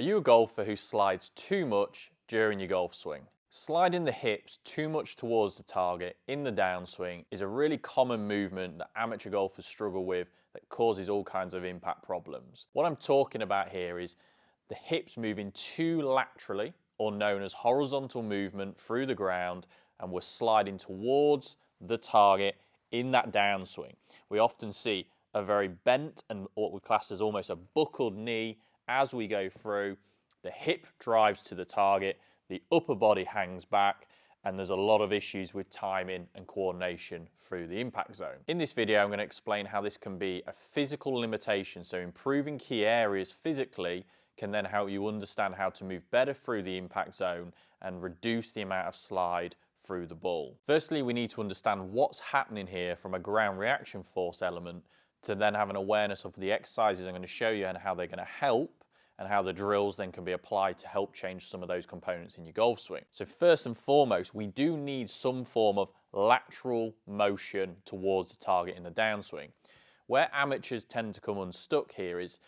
Are you a golfer who slides too much during your golf swing? Sliding the hips too much towards the target in the downswing is a really common movement that amateur golfers struggle with that causes all kinds of impact problems. What I'm talking about here is the hips moving too laterally, or known as horizontal movement through the ground, and we're sliding towards the target in that downswing. We often see a very bent and what we class as almost a buckled knee as we go through. The hip drives to the target, the upper body hangs back, and there's a lot of issues with timing and coordination through the impact zone. In this video, I'm going to explain how this can be a physical limitation, so improving key areas physically can then help you understand how to move better through the impact zone and reduce the amount of slide through the ball. Firstly, we need to understand what's happening here from a ground reaction force element to then have an awareness of the exercises I'm going to show you and how they're going to help, and how the drills then can be applied to help change some of those components in your golf swing. So first and foremost, we do need some form of lateral motion towards the target in the downswing. Where amateurs tend to come unstuck here is,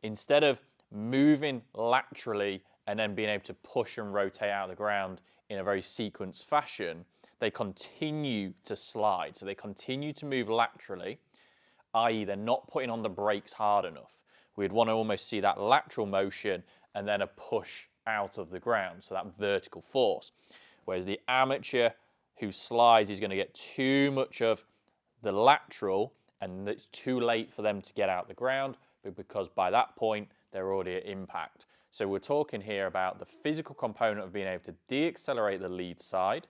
instead of moving laterally and then being able to push and rotate out of the ground in a very sequenced fashion, they continue to slide. So they continue to move laterally, i.e. they're not putting on the brakes hard enough. We'd want to almost see that lateral motion and then a push out of the ground, so that vertical force. Whereas the amateur who slides is going to get too much of the lateral, and it's too late for them to get out the ground, but because by that point they're already at impact. So we're talking here about the physical component of being able to de-accelerate the lead side,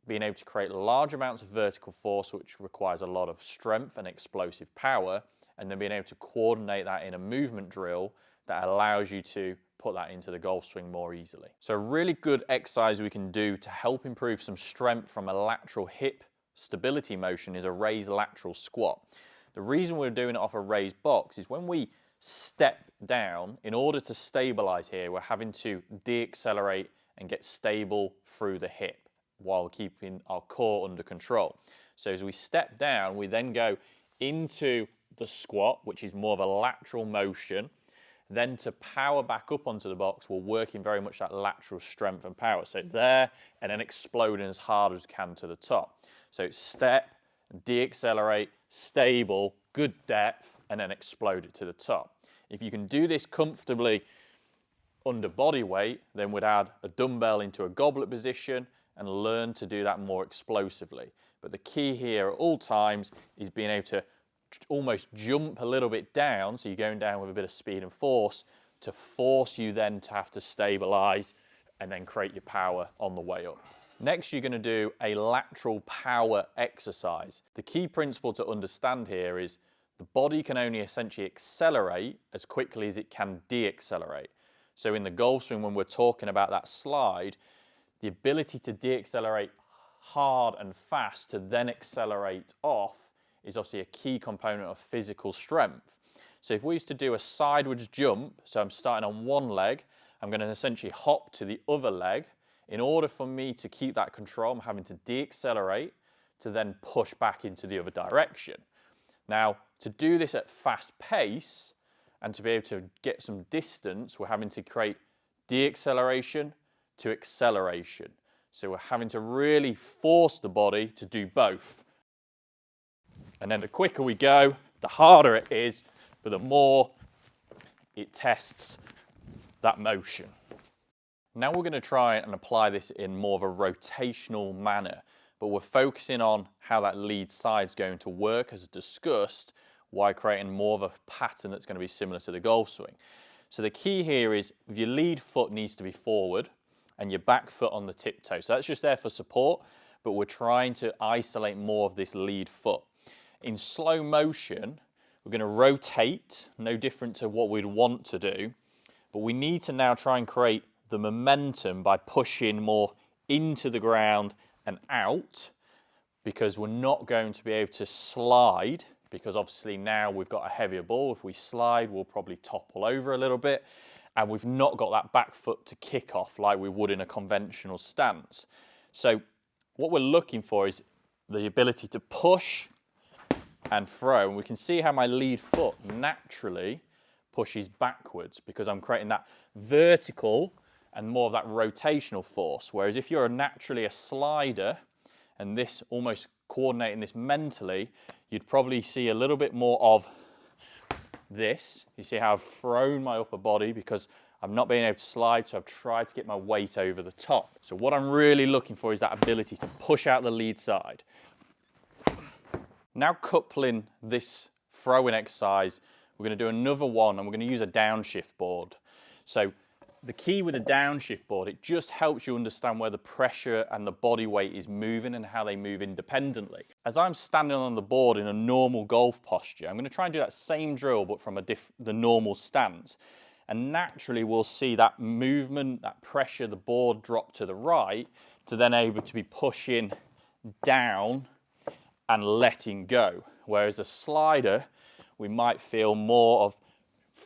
being able to create large amounts of vertical force, which requires a lot of strength and explosive power, and then being able to coordinate that in a movement drill that allows you to put that into the golf swing more easily. So a really good exercise we can do to help improve some strength from a lateral hip stability motion is a raised lateral squat. The reason we're doing it off a raised box is when we step down, in order to stabilize here, we're having to de-accelerate and get stable through the hip while keeping our core under control. So as we step down, we then go into the squat, which is more of a lateral motion. Then to power back up onto the box, we're working very much that lateral strength and power. So there, and then exploding as hard as we can to the top. So it's step, de-accelerate, stable, good depth, and then explode it to the top. If you can do this comfortably under body weight, then we'd add a dumbbell into a goblet position and learn to do that more explosively. But the key here at all times is being able to almost jump a little bit down, so you're going down with a bit of speed and force to force you then to have to stabilize and then create your power on the way up. Next, you're going to do a lateral power exercise. The key principle to understand here is the body can only essentially accelerate as quickly as it can de-accelerate. So in the golf swing, when we're talking about that slide, the ability to de-accelerate hard and fast to then accelerate off is obviously a key component of physical strength. So if we used to do a sideways jump, so I'm starting on one leg, I'm going to essentially hop to the other leg. In order for me to keep that control, I'm having to de-accelerate to then push back into the other direction. Now, to do this at fast pace and to be able to get some distance, we're having to create de-acceleration to acceleration. So we're having to really force the body to do both. And then the quicker we go, the harder it is, but the more it tests that motion. Now we're going to try and apply this in more of a rotational manner, but we're focusing on how that lead side is going to work as discussed, while creating more of a pattern that's going to be similar to the golf swing. So the key here is your lead foot needs to be forward and your back foot on the tiptoe. So that's just there for support, but we're trying to isolate more of this lead foot. In slow motion, we're going to rotate, no different to what we'd want to do, but we need to now try and create the momentum by pushing more into the ground and out, because we're not going to be able to slide, because obviously now we've got a heavier ball. If we slide, we'll probably topple over a little bit, and we've not got that back foot to kick off like we would in a conventional stance. So what we're looking for is the ability to push and throw, and we can see how my lead foot naturally pushes backwards because I'm creating that vertical and more of that rotational force. Whereas if you're naturally a slider and this almost coordinating this mentally, you'd probably see a little bit more of this. You see how I've thrown my upper body because I've not been able to slide, so I've tried to get my weight over the top. So what I'm really looking for is that ability to push out the lead side. Now coupling this throwing exercise, we're going to do another one and we're going to use a downshift board. So the key with a downshift board, it just helps you understand where the pressure and the body weight is moving and how they move independently. As I'm standing on the board in a normal golf posture, I'm going to try and do that same drill but from the normal stance. And naturally we'll see that movement, that pressure, the board drop to the right to then able to be pushing down and letting go. Whereas a slider, we might feel more of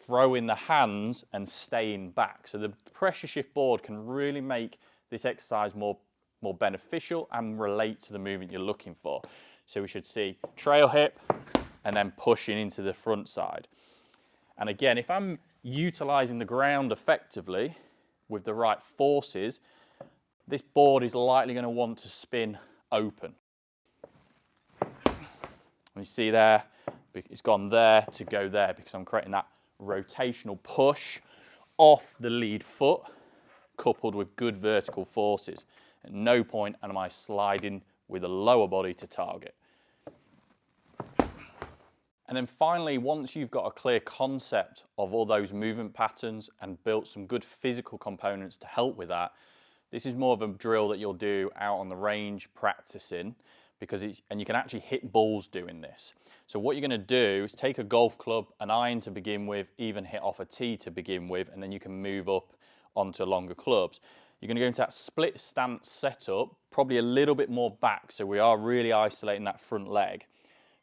throwing the hands and staying back. So the pressure shift board can really make this exercise more beneficial and relate to the movement you're looking for. So we should see trail hip and then pushing into the front side. And again, if I'm utilizing the ground effectively with the right forces, this board is likely going to want to spin open. You see there, it's gone there to go there because I'm creating that rotational push off the lead foot coupled with good vertical forces. At no point am I sliding with a lower body to target. And then finally, once you've got a clear concept of all those movement patterns and built some good physical components to help with that, this is more of a drill that you'll do out on the range practicing and you can actually hit balls doing this. So what you're going to do is take a golf club, an iron to begin with, even hit off a tee to begin with, and then you can move up onto longer clubs. You're going to go into that split stance setup, probably a little bit more back, so we are really isolating that front leg.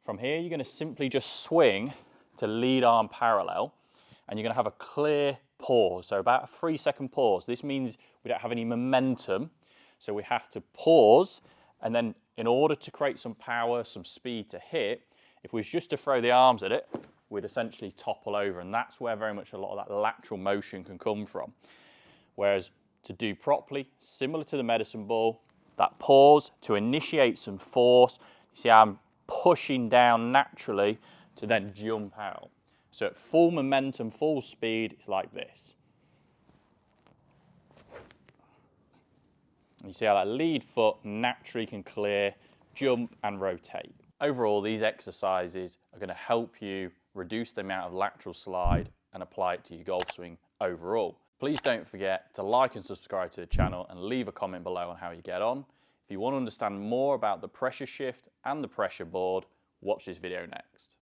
From here, you're going to simply just swing to lead arm parallel, and you're going to have a clear pause, so about a 3-second pause. This means we don't have any momentum, so we have to pause, and then in order to create some power, some speed to hit, if we was just to throw the arms at it, we'd essentially topple over, and that's where very much a lot of that lateral motion can come from. Whereas to do properly, similar to the medicine ball, that pause to initiate some force, you see how I'm pushing down naturally to then jump out. So at full momentum, full speed, it's like this. You see how that lead foot naturally can clear, jump and rotate. Overall, these exercises are going to help you reduce the amount of lateral slide and apply it to your golf swing overall. Please don't forget to like and subscribe to the channel and leave a comment below on how you get on. If you want to understand more about the pressure shift and the pressure board, watch this video next.